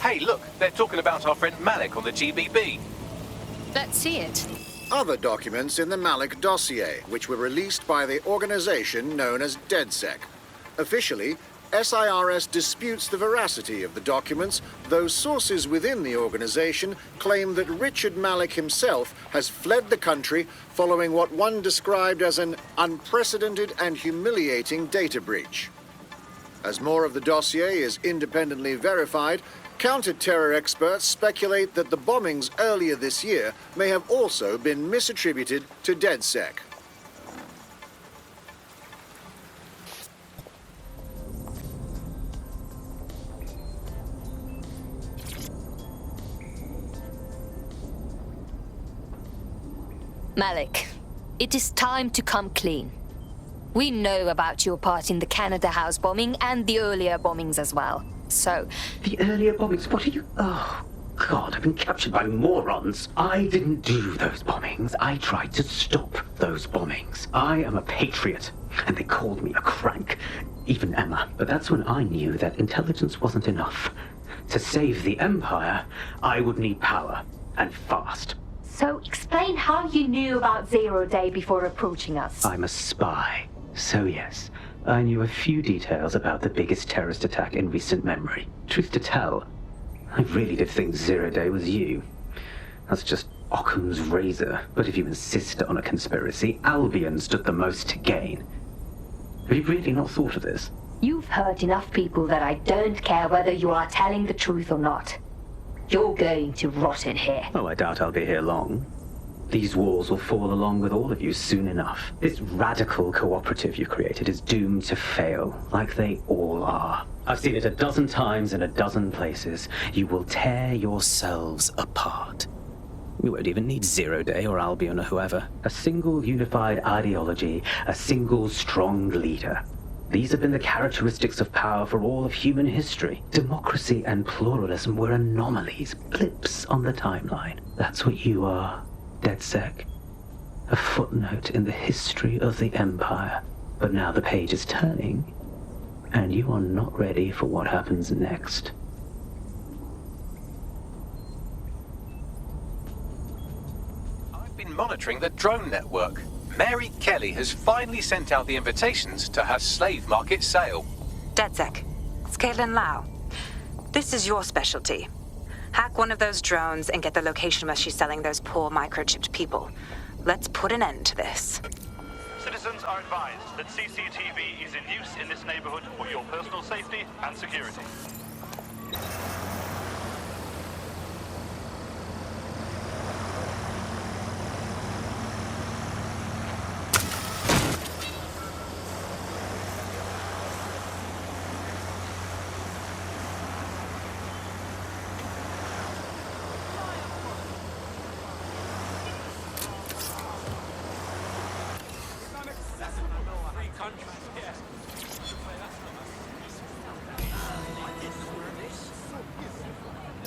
Hey, look, they're talking about our friend Malik on the GBB. Let's see it. Other documents in the Malik dossier, which were released by the organization known as DedSec. Officially, SIRS disputes the veracity of the documents, though sources within the organization claim that Richard Malik himself has fled the country following what one described as an unprecedented and humiliating data breach. As more of the dossier is independently verified, counter-terror experts speculate that the bombings earlier this year may have also been misattributed to DedSec. Malik, it is time to come clean. We know about your part in the Canada House bombing and the earlier bombings as well. So... The earlier bombings? What are you... Oh, God, I've been captured by morons. I didn't do those bombings. I tried to stop those bombings. I am a patriot, and they called me a crank. Even Emma. But that's when I knew that intelligence wasn't enough. To save the Empire, I would need power, and fast. So explain how you knew about Zero Day before approaching us. I'm a spy. So yes, I knew a few details about the biggest terrorist attack in recent memory. Truth to tell, I really did think Zero Day was you. That's just Occam's razor. But if you insist on a conspiracy, Albion stood the most to gain. Have you really not thought of this? You've hurt enough people that I don't care whether you are telling the truth or not. You're going to rot in here. Oh, I doubt I'll be here long. These walls will fall along with all of you soon enough. This radical cooperative you created is doomed to fail, like they all are. I've seen it a dozen times in a dozen places. You will tear yourselves apart. You won't even need Zero Day or Albion or whoever. A single unified ideology, a single strong leader. These have been the characteristics of power for all of human history. Democracy and pluralism were anomalies, blips on the timeline. That's what you are. DedSec. A footnote in the history of the Empire. But now the page is turning, and you are not ready for what happens next. I've been monitoring the drone network. Mary Kelly has finally sent out the invitations to her slave market sale. DedSec. It's Caitlin Lau. This is your specialty. Hack one of those drones and get the location where she's selling those poor microchipped people. Let's put an end to this. Citizens are advised that CCTV is in use in this neighborhood for your personal safety and security.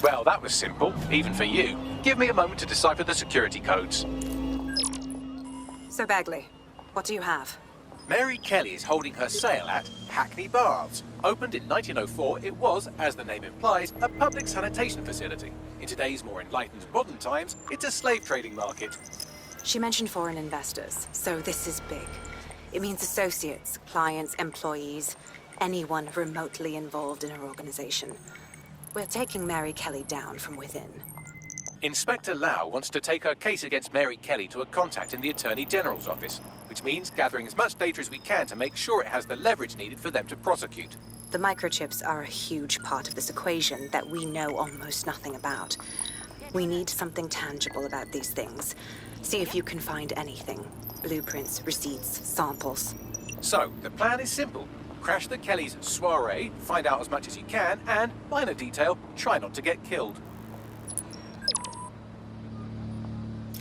Well, that was simple, even for you. Give me a moment to decipher the security codes. So, Bagley, what do you have? Mary Kelly is holding her sale at Hackney Baths. Opened in 1904, it was, as the name implies, a public sanitation facility. In today's more enlightened modern times, it's a slave trading market. She mentioned foreign investors, so this is big. It means associates, clients, employees, anyone remotely involved in her organization. We're taking Mary Kelly down from within. Inspector Lau wants to take her case against Mary Kelly to a contact in the Attorney General's office, which means gathering as much data as we can to make sure it has the leverage needed for them to prosecute. The microchips are a huge part of this equation that we know almost nothing about. We need something tangible about these things. See if you can find anything. Blueprints, receipts, samples. So, the plan is simple. Crash the Kellys' soiree, find out as much as you can, and, minor detail, try not to get killed.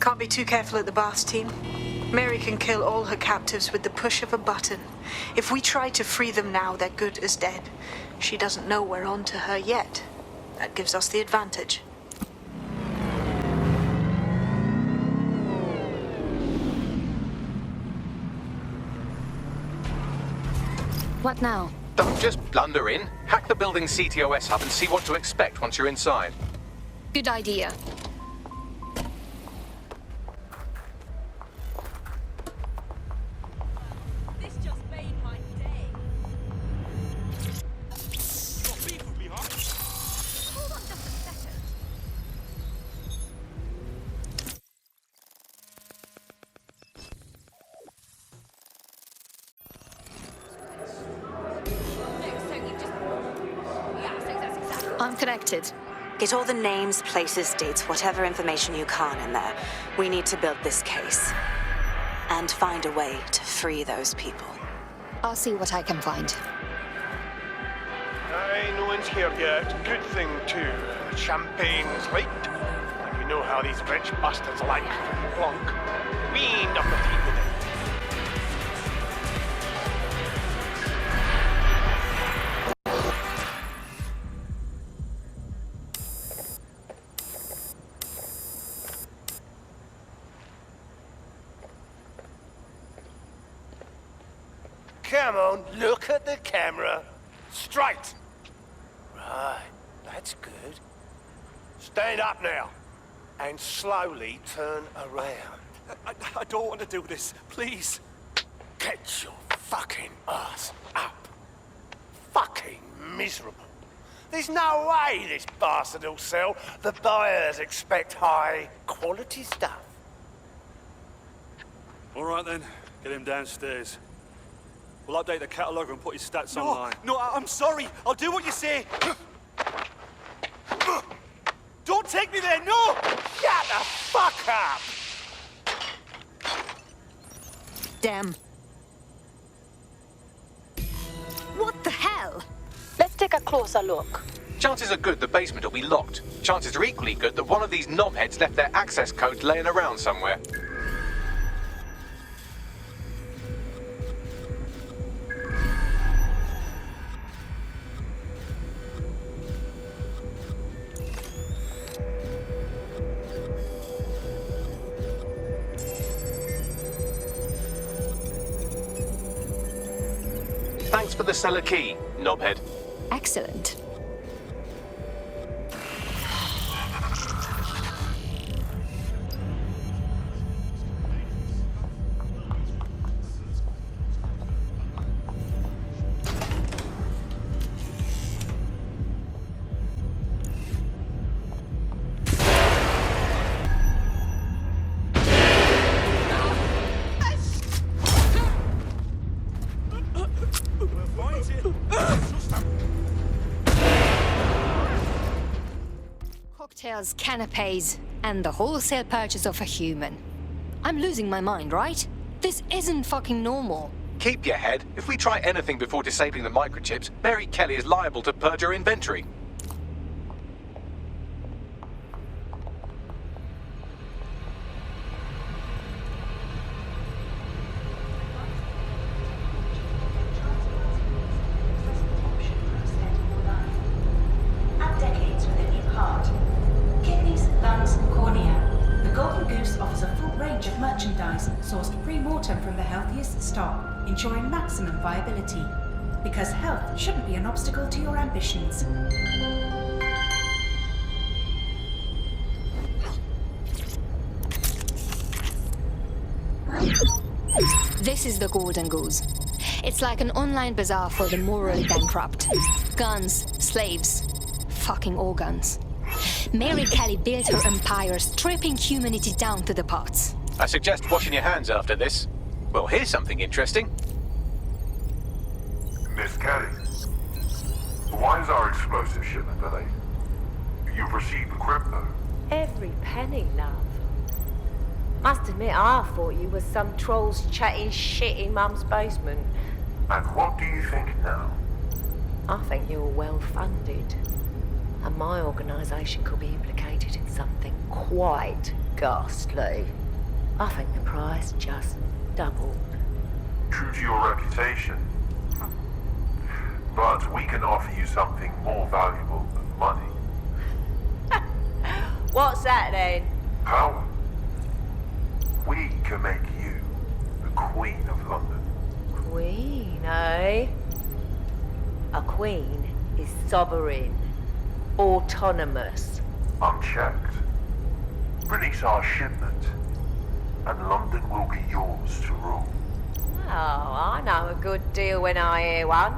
Can't be too careful at the Baths team. Mary can kill all her captives with the push of a button. If we try to free them now, they're good as dead. She doesn't know we're on to her yet. That gives us the advantage. What now? Don't just blunder in. Hack the building's CTOS hub and see what to expect once you're inside. Good idea. This just made my day. Hold on just a second. I'm connected. Get all the names, places, dates, whatever information you can in there. We need to build this case. And find a way to free those people. I'll see what I can find. Aye, no one's here yet. Good thing, too. Champagne's right. And you know how these rich bastards like to plonk. We ain't up the team today. Come on, look at the camera. Straight. Right, that's good. Stand up now. And slowly turn around. I don't want to do this. Please. Get your fucking ass up. Fucking miserable. There's no way this bastard will sell. The buyers expect high quality stuff. All right then. Get him downstairs. We'll update the catalogue and put his stats online. No, I'm sorry. I'll do what you say. Don't take me there, no! Shut the fuck up! Damn. What the hell? Let's take a closer look. Chances are good the basement will be locked. Chances are equally good that one of these knobheads left their access codes laying around somewhere. Thanks for the cellar key, knobhead. Excellent. Cocktails, canapes, and the wholesale purchase of a human. I'm losing my mind, right? This isn't fucking normal. Keep your head. If we try anything before disabling the microchips, Mary Kelly is liable to purge her inventory. Add decades with a new heart. Kidneys, lungs, cornea. The Golden Goose offers a full range of merchandise sourced pre-mortem from the healthiest stock, ensuring maximum viability. Because health shouldn't be an obstacle to your ambitions. This is the Golden Goose. It's like an online bazaar for the morally bankrupt. Guns, slaves, fucking organs. Mary Kelly built her empire stripping humanity down to the parts. I suggest washing your hands after this. Well, here's something interesting. Miss Kelly, why is our explosive shipment delayed? You've received the crypto. Every penny, love. Must admit, I thought you were some trolls chatting shit in Mum's basement. And what do you think now? I think you're well funded. And my organisation could be implicated in something quite ghastly. I think the price just doubled. True to your reputation. But we can offer you something more valuable than money. What's that then? Power. We can make you the Queen of London. Queen, eh? A queen is sovereign, autonomous. Unchecked. Release our shipment, and London will be yours to rule. Oh, I know a good deal when I hear one.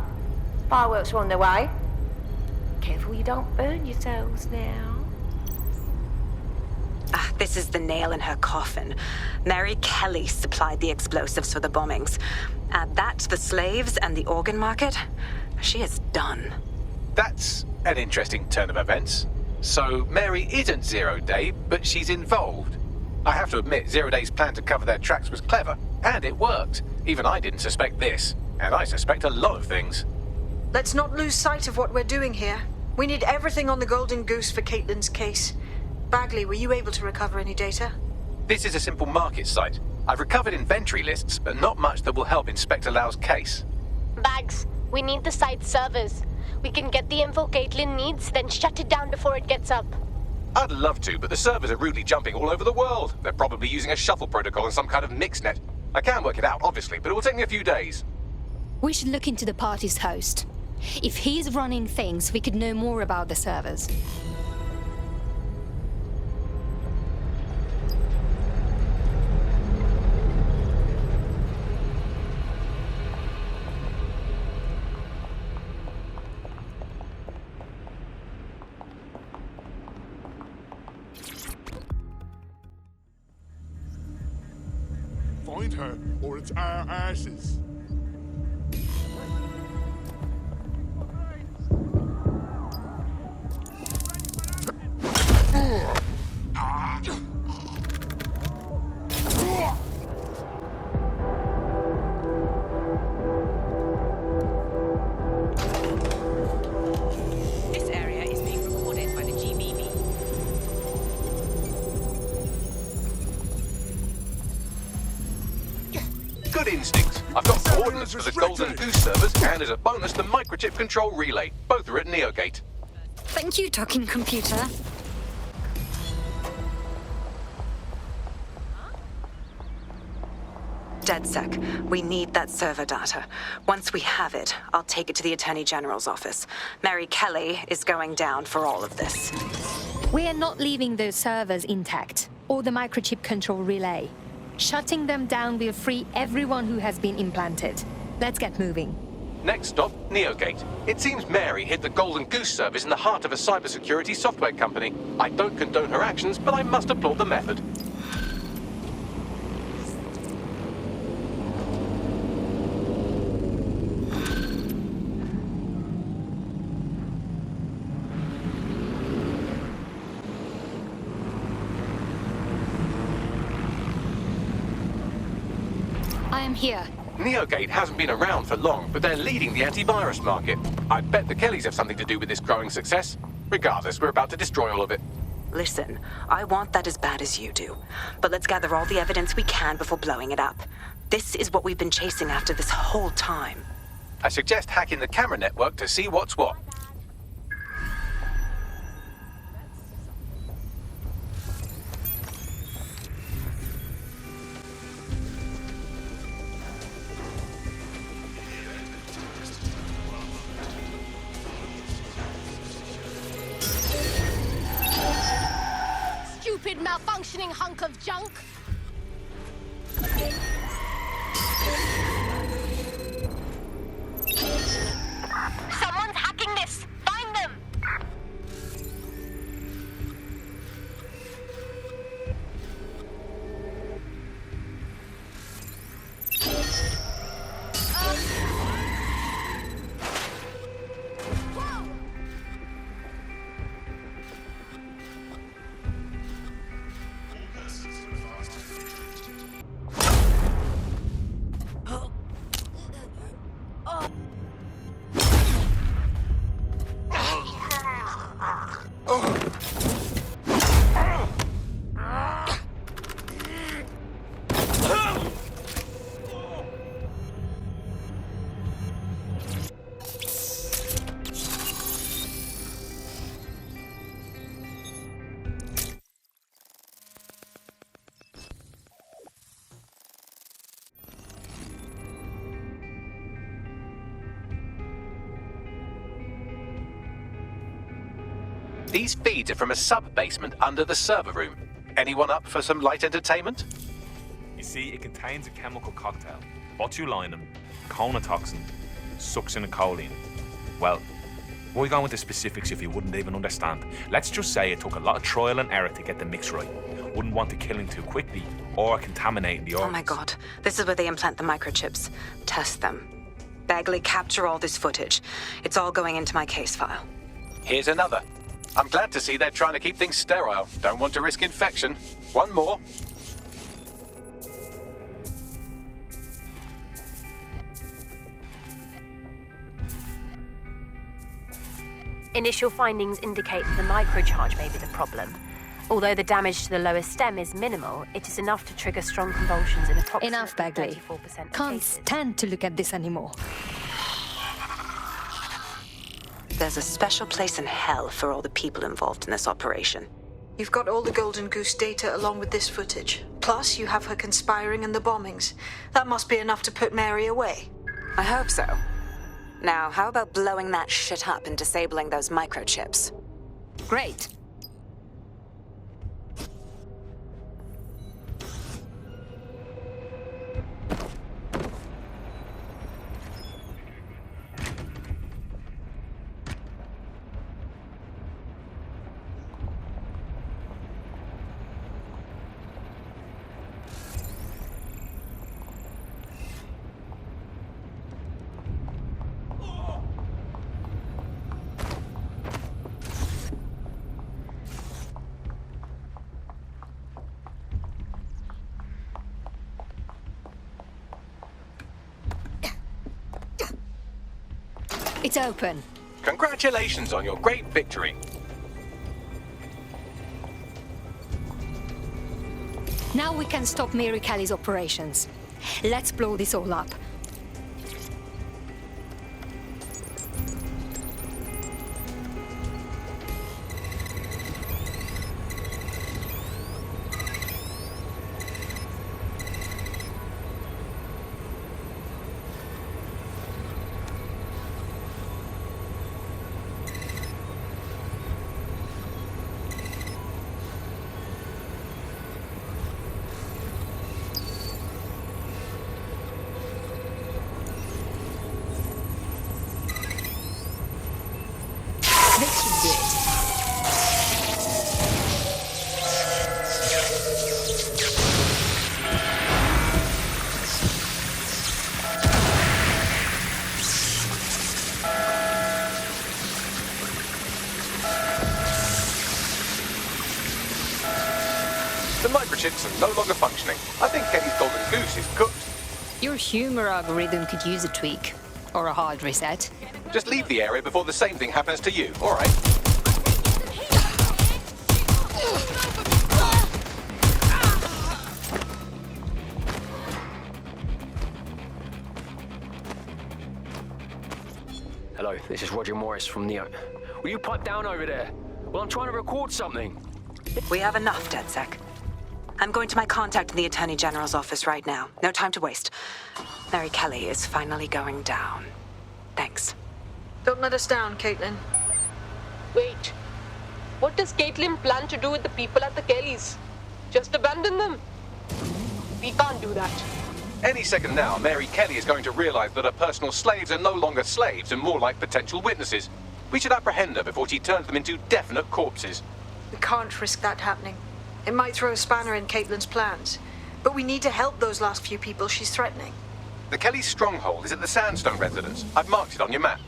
Fireworks are on the way. Careful you don't burn yourselves now. This is the nail in her coffin. Mary Kelly supplied the explosives for the bombings. Add that to the slaves and the organ market, she is done. That's an interesting turn of events. So Mary isn't Zero Day, but she's involved. I have to admit, Zero Day's plan to cover their tracks was clever, and it worked. Even I didn't suspect this, and I suspect a lot of things. Let's not lose sight of what we're doing here. We need everything on the Golden Goose for Caitlin's case. Bagley, were you able to recover any data? This is a simple market site. I've recovered inventory lists, but not much that will help Inspector Lau's case. Bags, we need the site's servers. We can get the info Caitlin needs, then shut it down before it gets up. I'd love to, but the servers are rudely jumping all over the world. They're probably using a shuffle protocol and some kind of mixnet. I can work it out, obviously, but it will take me a few days. We should look into the party's host. If he's running things, we could know more about the servers. Find her, or it's our asses. This area is being recorded by the GBB. Good instincts. I've got coordinates for the Golden Goose servers, and as a bonus, the microchip control relay. Both are at Neogate. Thank you, talking computer. DedSec, we need that server data. Once we have it, I'll take it to the Attorney General's office. Mary Kelly is going down for all of this. We are not leaving those servers intact, or the microchip control relay. Shutting them down will free everyone who has been implanted. Let's get moving. Next stop, Neogate. It seems Mary hid the Golden Goose service in the heart of a cybersecurity software company. I don't condone her actions, but I must applaud the method. I am here. Neogate hasn't been around for long, but they're leading the antivirus market. I bet the Kellys have something to do with this growing success. Regardless, we're about to destroy all of it. Listen, I want that as bad as you do. But let's gather all the evidence we can before blowing it up. This is what we've been chasing after this whole time. I suggest hacking the camera network to see what's what. Stupid, malfunctioning hunk of junk! Someone's hacking this! Find them! These feeds are from a sub-basement under the server room. Anyone up for some light entertainment? You see, it contains a chemical cocktail. Botulinum, conotoxin, succinylcholine. Well, why go into specifics if you wouldn't even understand? Let's just say it took a lot of trial and error to get the mix right. Wouldn't want to kill him too quickly or contaminating the organs. Oh my god, this is where they implant the microchips. Test them. Bagley, capture all this footage. It's all going into my case file. Here's another. I'm glad to see they're trying to keep things sterile. Don't want to risk infection. One more. Initial findings indicate that the microcharge may be the problem. Although the damage to the lower stem is minimal, it is enough to trigger strong convulsions in approximately Enough, Bagley. 34% of Can't cases. stand to look at this anymore. There's a special place in hell for all the people involved in this operation. You've got all the Golden Goose data along with this footage. Plus, you have her conspiring in the bombings. That must be enough to put Mary away. I hope so. Now, how about blowing that shit up and disabling those microchips? Great. It's open. Congratulations on your great victory. Now we can stop Mary Kelly's operations. Let's blow this all up. This should do it. The microchips are no longer functioning. I think Kelly's Golden Goose is cooked. Your humor algorithm could use a tweak. Or a hard reset. Just leave the area before the same thing happens to you, all right? Hello, this is Roger Morris from Neo. Will you pipe down over there? Well, I'm trying to record something. We have enough, DedSec. I'm going to my contact in the Attorney General's office right now. No time to waste. Mary Kelly is finally going down. Thanks. Don't let us down, Caitlin. Wait. What does Caitlin plan to do with the people at the Kellys? Just abandon them? We can't do that. Any second now, Mary Kelly is going to realize that her personal slaves are no longer slaves and more like potential witnesses. We should apprehend her before she turns them into definite corpses. We can't risk that happening. It might throw a spanner in Caitlin's plans. But we need to help those last few people she's threatening. The Kelly stronghold is at the Sandstone residence. I've marked it on your map.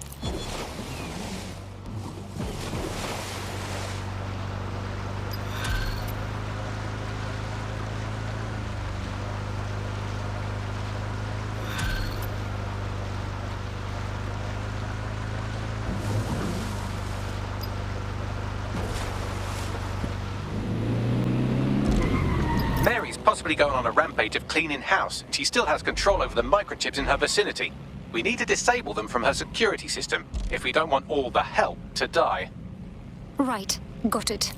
Mary's possibly going on a rampage of cleaning house. She still has control over the microchips in her vicinity. We need to disable them from her security system if we don't want all the help to die. Right. Got it.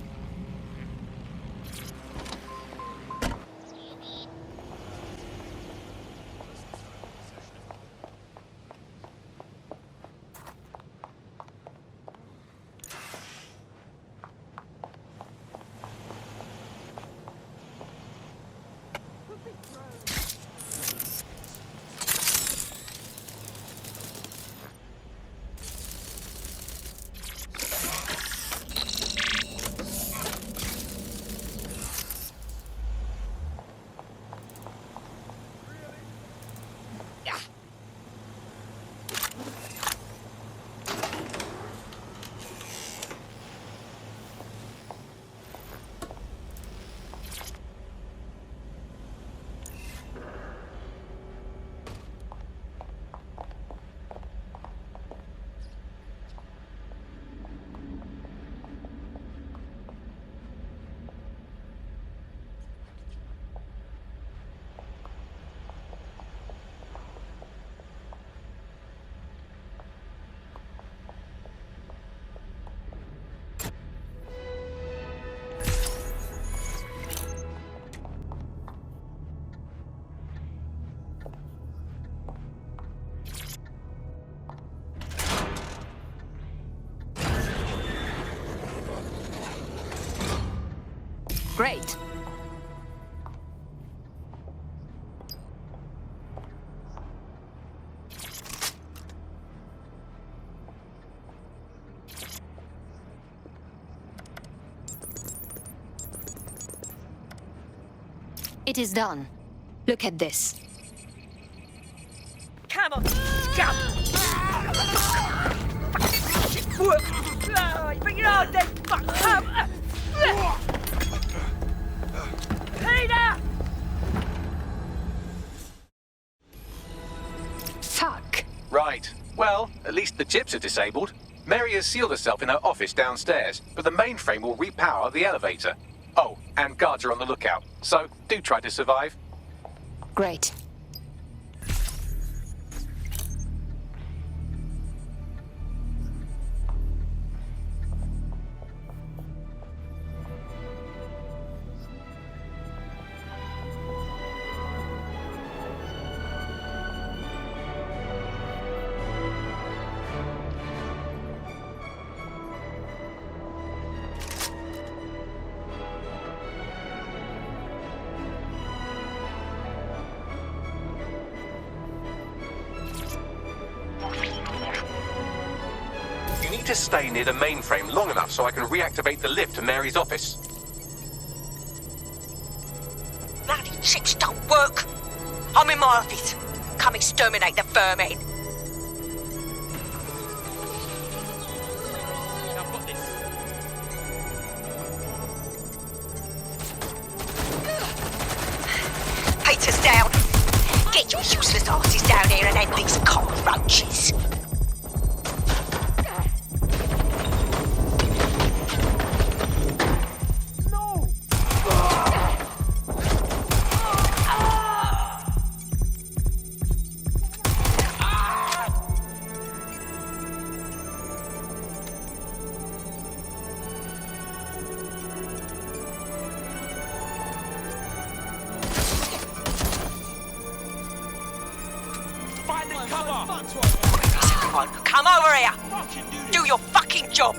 Great. It is done. Look at this. Come on, jump! But you're all dead, fuck! Peter! Fuck. Right. Well, at least the chips are disabled. Mary has sealed herself in her office downstairs, but the mainframe will repower the elevator. Oh, and guards are on the lookout, so do try to survive. Great. You need to stay near the mainframe long enough so I can reactivate the lift to Mary's office. Bloody chips don't work. I'm in my office. Come exterminate the vermin. I've got this. Peter's down. Get your useless asses down here and end these cockroaches. Come over here. Do your fucking job.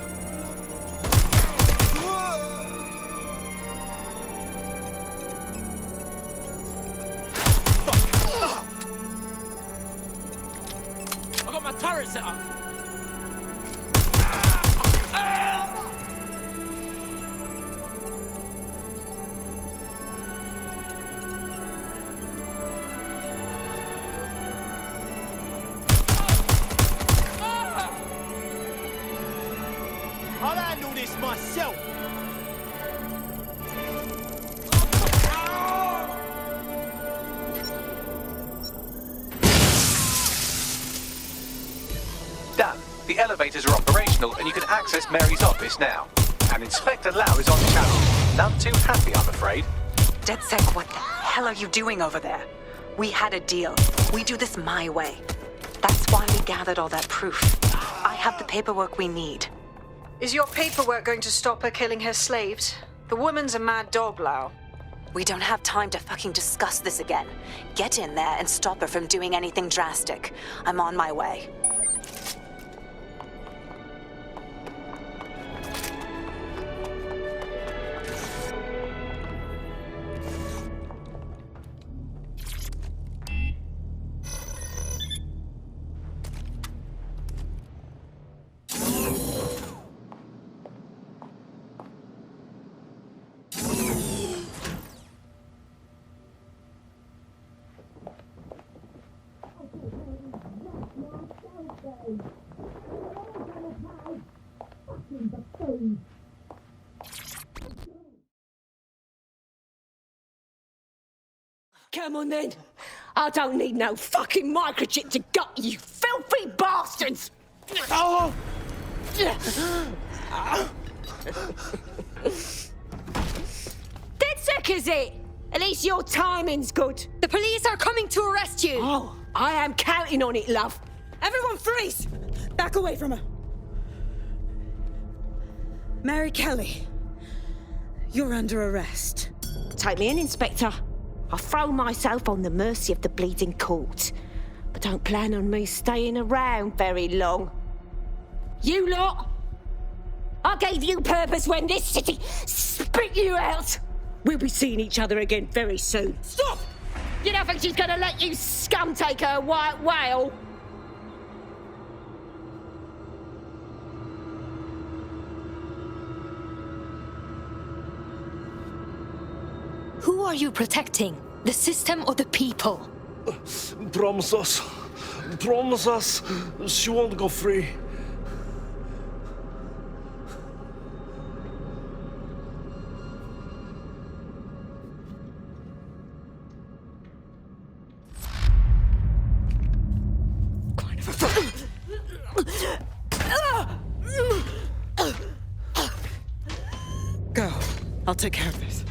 I got my turret set up. I'll handle this myself. Done. The elevators are operational and you can access Mary's office now. And Inspector Lau is on channel. None too happy, I'm afraid. DedSec, what the hell are you doing over there? We had a deal. We do this my way. That's why we gathered all that proof. I have the paperwork we need. Is your paperwork going to stop her killing her slaves? The woman's a mad dog, Lau. We don't have time to fucking discuss this again. Get in there and stop her from doing anything drastic. I'm on my way. Come on then. I don't need no fucking microchip to gut you filthy bastards! Oh! DedSec is it? At least your timing's good. The police are coming to arrest you. Oh, I am counting on it, love. Everyone freeze! Back away from her. Mary Kelly, you're under arrest. Take me in, Inspector. I'll throw myself on the mercy of the bleeding court. But don't plan on me staying around very long. You lot! I gave you purpose when this city spit you out! We'll be seeing each other again very soon. Stop! You don't think she's gonna let you scum take her white whale? Who are you protecting? The system or the people? Promise us. Promise us. She won't go free. Go. I'll take care of this.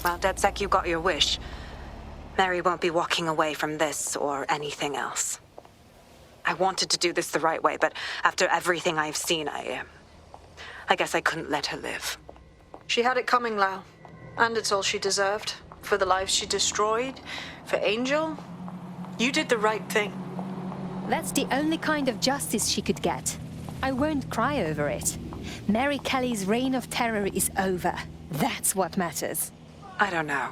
Well, DedSec, you got your wish. Mary won't be walking away from this or anything else. I wanted to do this the right way, but after everything I've seen, I guess I couldn't let her live. She had it coming, Lau. And it's all she deserved. For the lives she destroyed, for Angel. You did the right thing. That's the only kind of justice she could get. I won't cry over it. Mary Kelly's reign of terror is over. That's what matters. I don't know.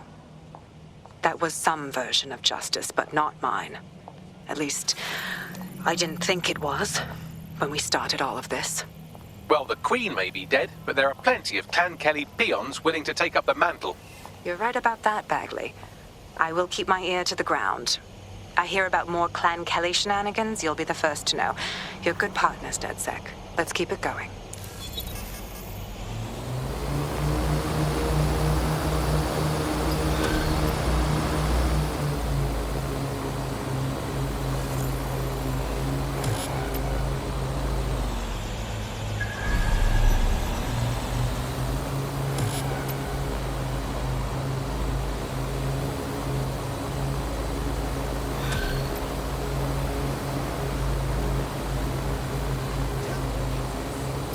That was some version of justice, but not mine. At least, I didn't think it was when we started all of this. Well, the Queen may be dead, but there are plenty of Clan Kelly peons willing to take up the mantle. You're right about that, Bagley. I will keep my ear to the ground. I hear about more Clan Kelly shenanigans, you'll be the first to know. You're good partners, DedSec. Let's keep it going.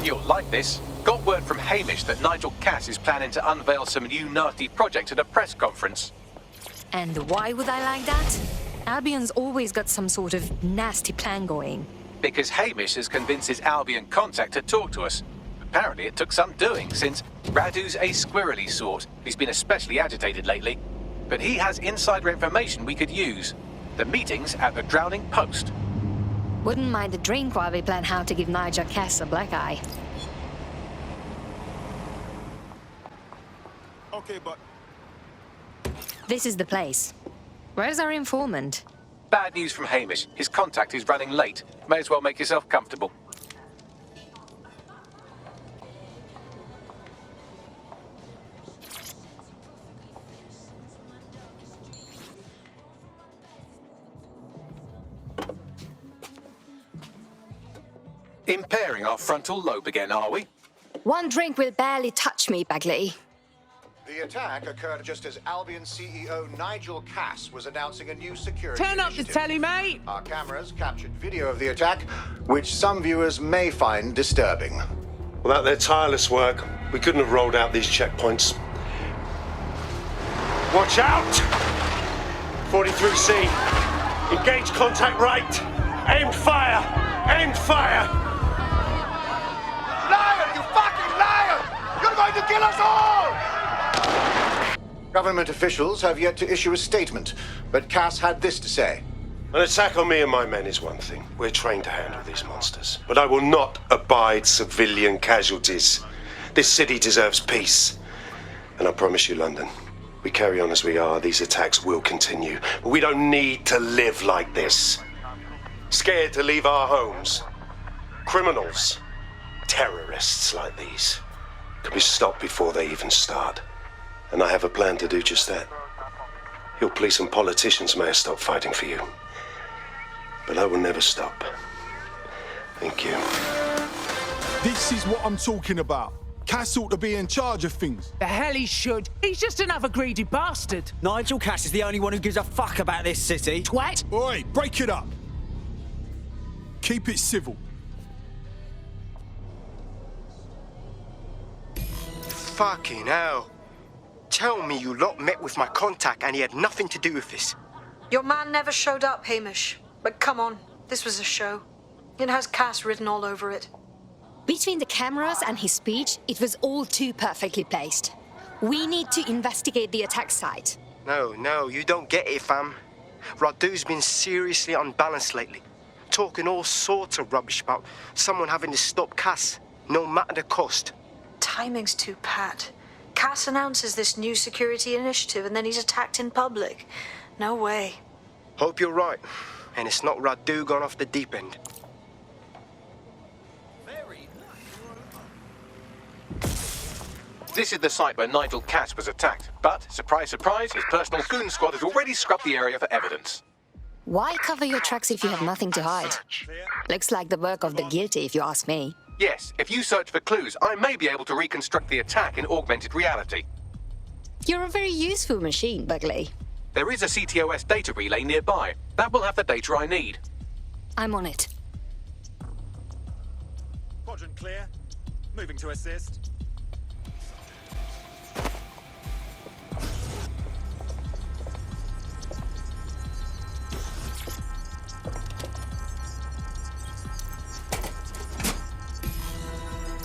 You'll like this. Got word from Hamish that Nigel Cass is planning to unveil some new nasty project at a press conference. And why would I like that? Albion's always got some sort of nasty plan going. Because Hamish has convinced his Albion contact to talk to us. Apparently it took some doing, since Radu's a squirrely sort. He's been especially agitated lately. But he has insider information we could use. The meeting's at the Drowning Post. Wouldn't mind a drink while we plan how to give Nigel Cass a black eye. Okay, but... This is the place. Where's our informant? Bad news from Hamish. His contact is running late. May as well make yourself comfortable. Impairing our frontal lobe again, are we? One drink will barely touch me, Bagley. The attack occurred just as Albion CEO Nigel Cass was announcing a new security Turn up the initiative. telly, mate! Our cameras captured video of the attack, which some viewers may find disturbing. Without their tireless work, we couldn't have rolled out these checkpoints. Watch out! 43C. Engage contact right. Aimed fire! Aimed fire! Liar, you fucking liar! You're going to kill us all! Government officials have yet to issue a statement, but Cass had this to say. An attack on me and my men is one thing. We're trained to handle these monsters. But I will not abide civilian casualties. This city deserves peace. And I promise you, London, we carry on as we are, these attacks will continue. But we don't need to live like this. Scared to leave our homes. Criminals, terrorists like these, can be stopped before they even start. And I have a plan to do just that. Your police and politicians may have stopped fighting for you. But I will never stop. Thank you. This is what I'm talking about. Cass ought to be in charge of things. The hell he should. He's just another greedy bastard. Nigel Cass is the only one who gives a fuck about this city. Twat! Oi, break it up. Keep it civil. Fucking hell. Tell me you lot met with my contact and he had nothing to do with this. Your man never showed up, Hamish. But come on, this was a show. It has Cass written all over it. Between the cameras and his speech, it was all too perfectly placed. We need to investigate the attack site. No, you don't get it, fam. Radu's been seriously unbalanced lately. Talking all sorts of rubbish about someone having to stop Cass, no matter the cost. Timing's too pat. Cass announces this new security initiative and then he's attacked in public. No way. Hope you're right. And it's not Radu gone off the deep end. This is the site where Nigel Cass was attacked, but, surprise, surprise, his personal goon squad has already scrubbed the area for evidence. Why cover your tracks if you have nothing to hide? Looks like the work of the guilty, if you ask me. Yes, if you search for clues, I may be able to reconstruct the attack in augmented reality. You're a very useful machine, Bugley. There is a CTOS data relay nearby. That will have the data I need. I'm on it. Quadrant clear. Moving to assist.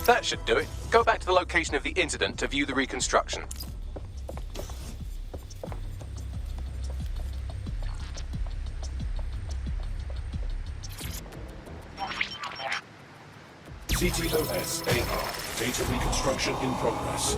That should do it. Go back to the location of the incident to view the reconstruction. CTOS AR. Data reconstruction in progress.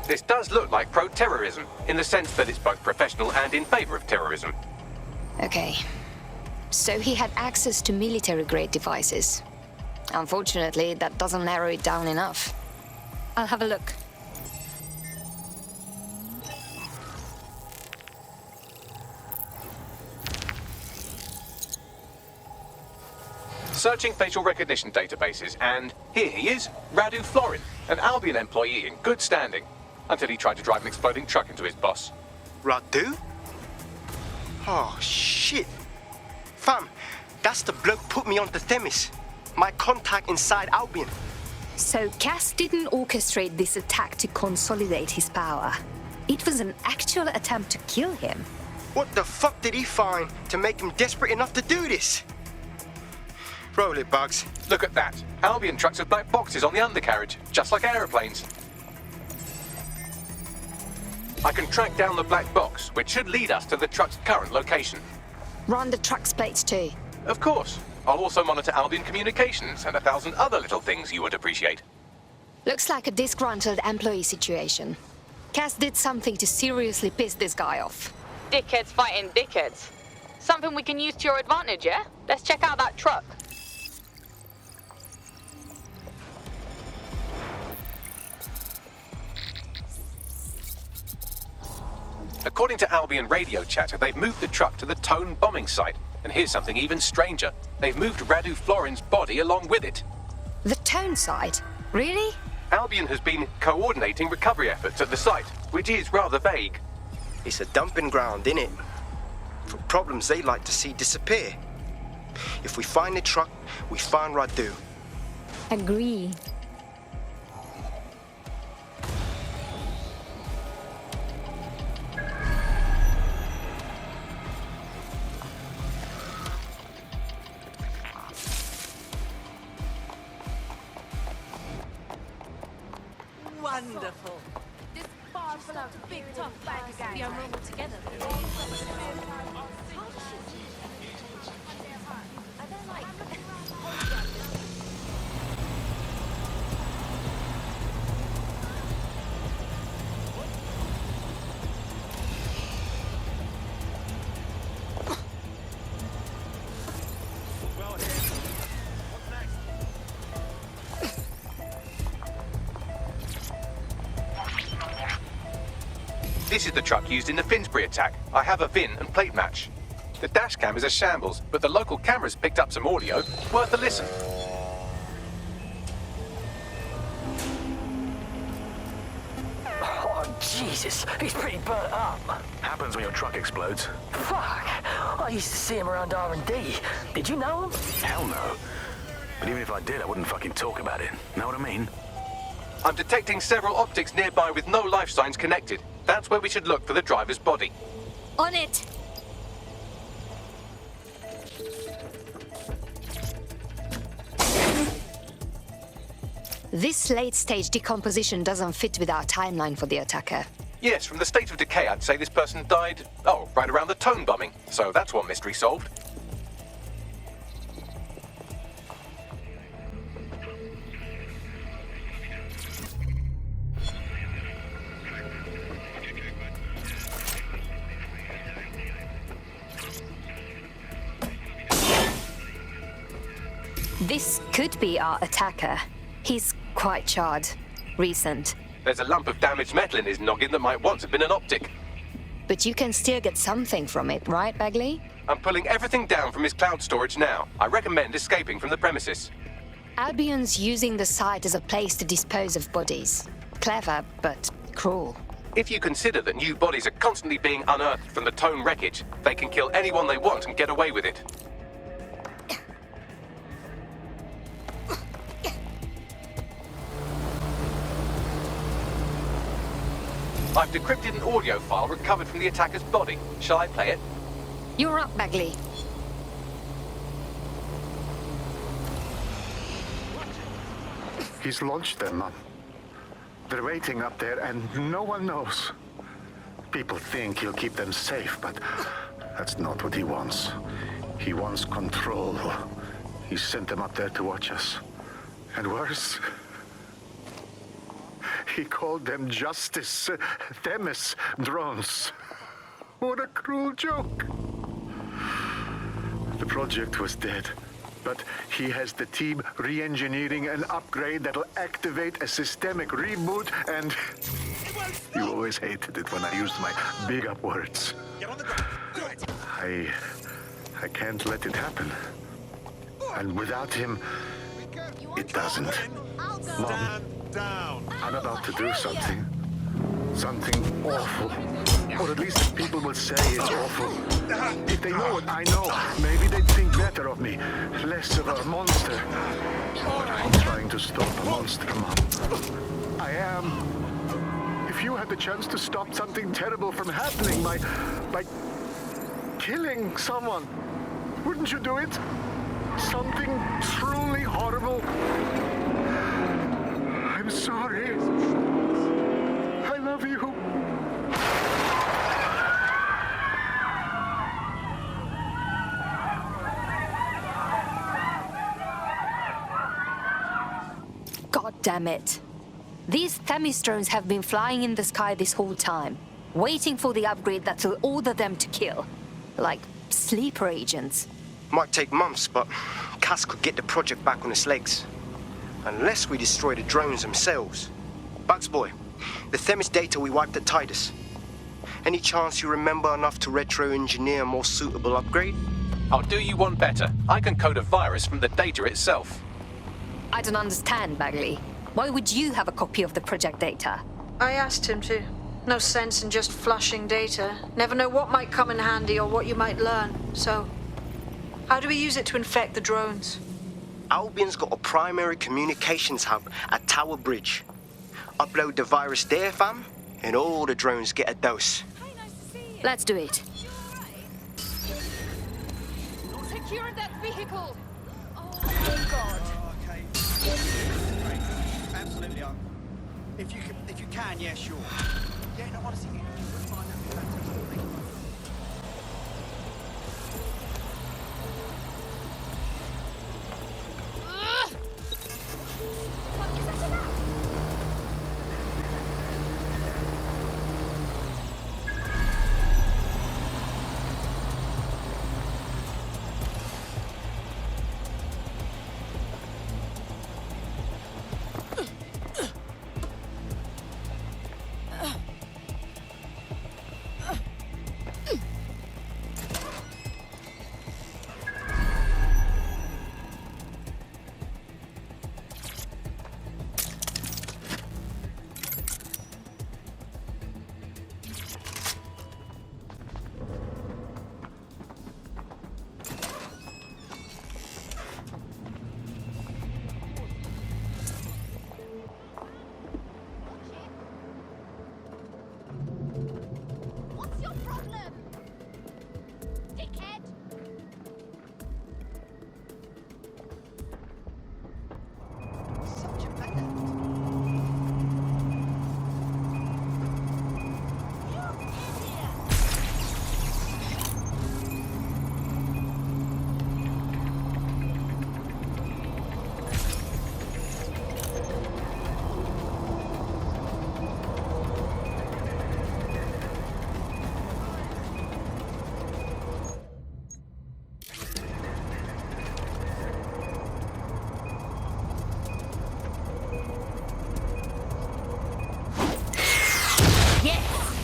This does look like pro-terrorism, in the sense that it's both professional and in favor of terrorism. Okay. So he had access to military-grade devices. Unfortunately, that doesn't narrow it down enough. I'll have a look. Searching facial recognition databases, and here he is, Radu Florin, an Albion employee in good standing, until he tried to drive an exploding truck into his boss. Radu? Oh, shit. Fam, that's the bloke put me onto Themis. My contact inside Albion. So Cass didn't orchestrate this attack to consolidate his power. It was an actual attempt to kill him. What the fuck did he find to make him desperate enough to do this? Roll it, Bugs. Look at that. Albion trucks with black boxes on the undercarriage, just like aeroplanes. I can track down the black box, which should lead us to the truck's current location. Run the truck's plates too. Of course. I'll also monitor Albion communications and 1,000 other little things you would appreciate. Looks like a disgruntled employee situation. Cass did something to seriously piss this guy off. Dickheads fighting dickheads. Something we can use to your advantage, yeah? Let's check out that truck. According to Albion radio chatter, they've moved the truck to the Tone bombing site. And here's something even stranger. They've moved Radu Florin's body along with it. The Tone site? Really? Albion has been coordinating recovery efforts at the site, which is rather vague. It's a dumping ground, innit? For problems they like to see disappear. If we find the truck, we find Radu. Agree. Wonderful. This bar full of big tough bag of guys. We are rolled together. This is the truck used in the Finsbury attack. I have a VIN and plate match. The dash cam is a shambles, but the local cameras picked up some audio. Worth a listen. Jesus, he's pretty burnt up. Happens when your truck explodes. Fuck! I used to see him around R&D. Did you know him? Hell no. But even if I did, I wouldn't fucking talk about it. Know what I mean? I'm detecting several optics nearby with no life signs connected. That's where we should look for the driver's body. On it! This late-stage decomposition doesn't fit with our timeline for the attacker. Yes, from the state of decay, I'd say this person died, right around the tone bombing. So that's one mystery solved. This could be our attacker. He's quite charred. Recent. There's a lump of damaged metal in his noggin that might once have been an optic. But you can still get something from it, right, Bagley? I'm pulling everything down from his cloud storage now. I recommend escaping from the premises. Albion's using the site as a place to dispose of bodies. Clever, but cruel. If you consider that new bodies are constantly being unearthed from the Tone wreckage, they can kill anyone they want and get away with it. I've decrypted an audio file recovered from the attacker's body. Shall I play it? You're up, Bagley. He's launched them, Mum. They're waiting up there, and no one knows. People think he'll keep them safe, but that's not what he wants. He wants control. He sent them up there to watch us. And worse, he called them Justice Themis drones. What a cruel joke. The project was dead, but he has the team re-engineering an upgrade that'll activate a systemic reboot, and you always hated it when I used my big up words. I can't let it happen. And without him, it doesn't. Mom, I'm about to do something. Something awful. Or at least people will say it's awful. If they know what I know, maybe they'd think better of me. Less of a monster. But I'm trying to stop a monster, Mom. I am. If you had the chance to stop something terrible from happening by killing someone, wouldn't you do it? Something truly horrible. I'm sorry. I love you. God damn it. These Themis drones have been flying in the sky this whole time, waiting for the upgrade that will order them to kill. Like sleeper agents. Might take months, but Cass could get the project back on its legs. Unless we destroy the drones themselves. Bugs Boy, the Themis data we wiped at Titus. Any chance you remember enough to retro-engineer a more suitable upgrade? I'll do you one better. I can code a virus from the data itself. I don't understand, Bagley. Why would you have a copy of the project data? I asked him to. No sense in just flushing data. Never know what might come in handy or what you might learn. So, how do we use it to infect the drones? Albion's got a primary communications hub at Tower Bridge. Upload the virus there, fam, and all the drones get a dose. Let's do it. Secure that vehicle! Oh, thank God. Okay. Absolutely. If you can, yeah, sure. Yeah, no, honestly, you wouldn't mind that.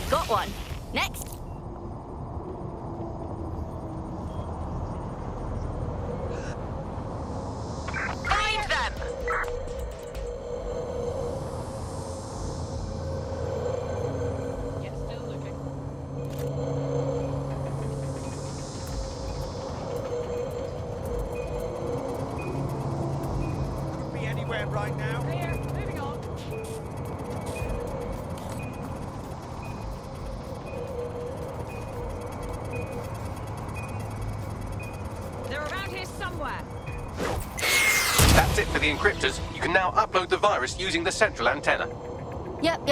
Got one. Next. Find them! Be anywhere right now. Moving on. They're around here somewhere. That's it for the encryptors. You can now upload the virus using the central antenna. Yep.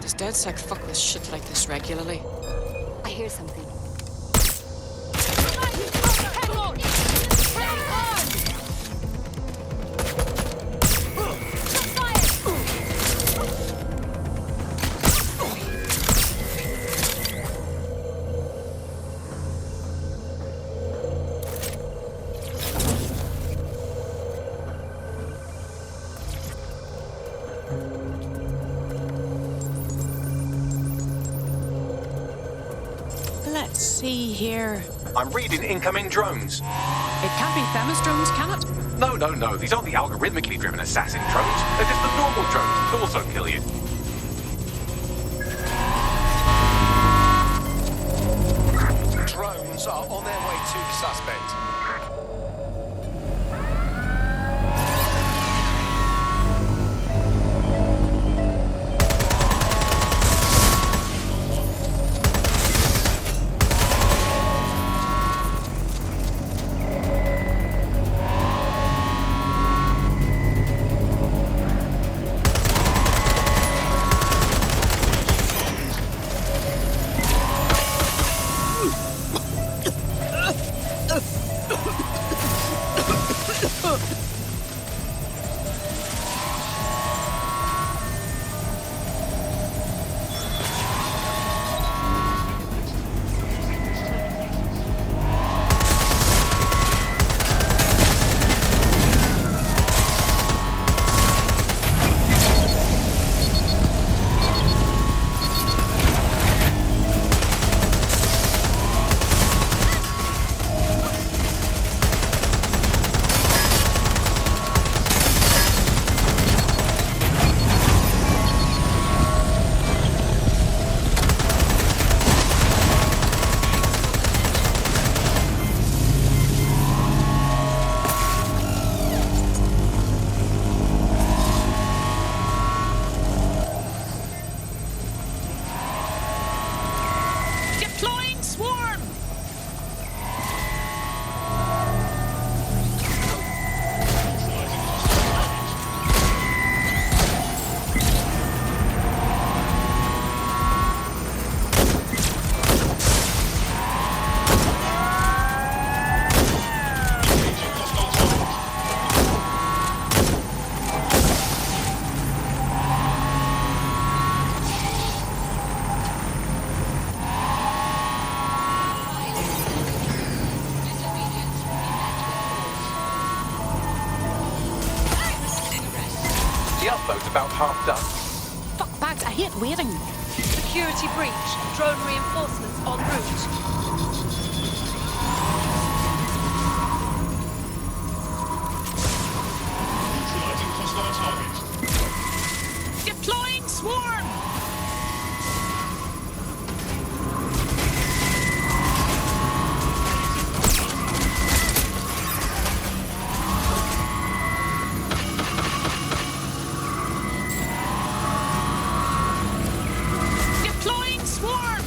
Does DedSec fuck with shit like this regularly? I hear something. Hang on! Hang on! Let's see here. I'm reading incoming drones. It can't be Themis drones, can it? No. These aren't the algorithmically driven assassin drones. They're just the normal drones that also kill you. Drones are on their way to the suspect. The upload's about half done. Fuck bags, I hate waiting. Security breach. Drone reinforcements en route. Neutralizing hostile target. Deploying swarm! Deploying swarm!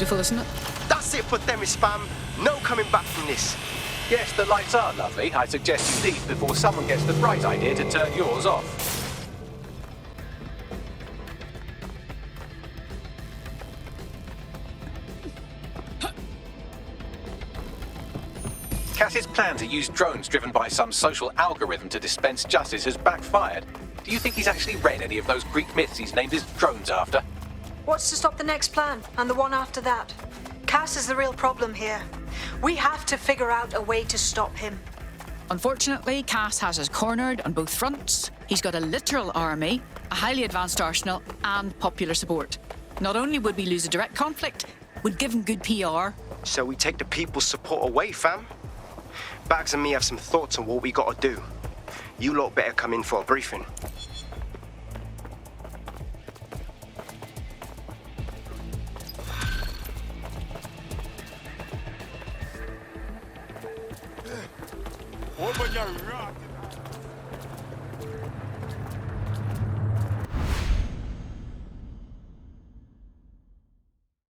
beautiful, isn't it? That's it for Themis, fam. No coming back from this. Yes, the lights are lovely. I suggest you leave before someone gets the bright idea to turn yours off. Cass's plan to use drones driven by some social algorithm to dispense justice has backfired. Do you think he's actually read any of those Greek myths he's named his drones after? What's to stop the next plan, and the one after that? Cass is the real problem here. We have to figure out a way to stop him. Unfortunately, Cass has us cornered on both fronts. He's got a literal army, a highly advanced arsenal, and popular support. Not only would we lose a direct conflict, we'd give him good PR. So we take the people's support away, fam? Bags and me have some thoughts on what we gotta do. You lot better come in for a briefing. Open your rock.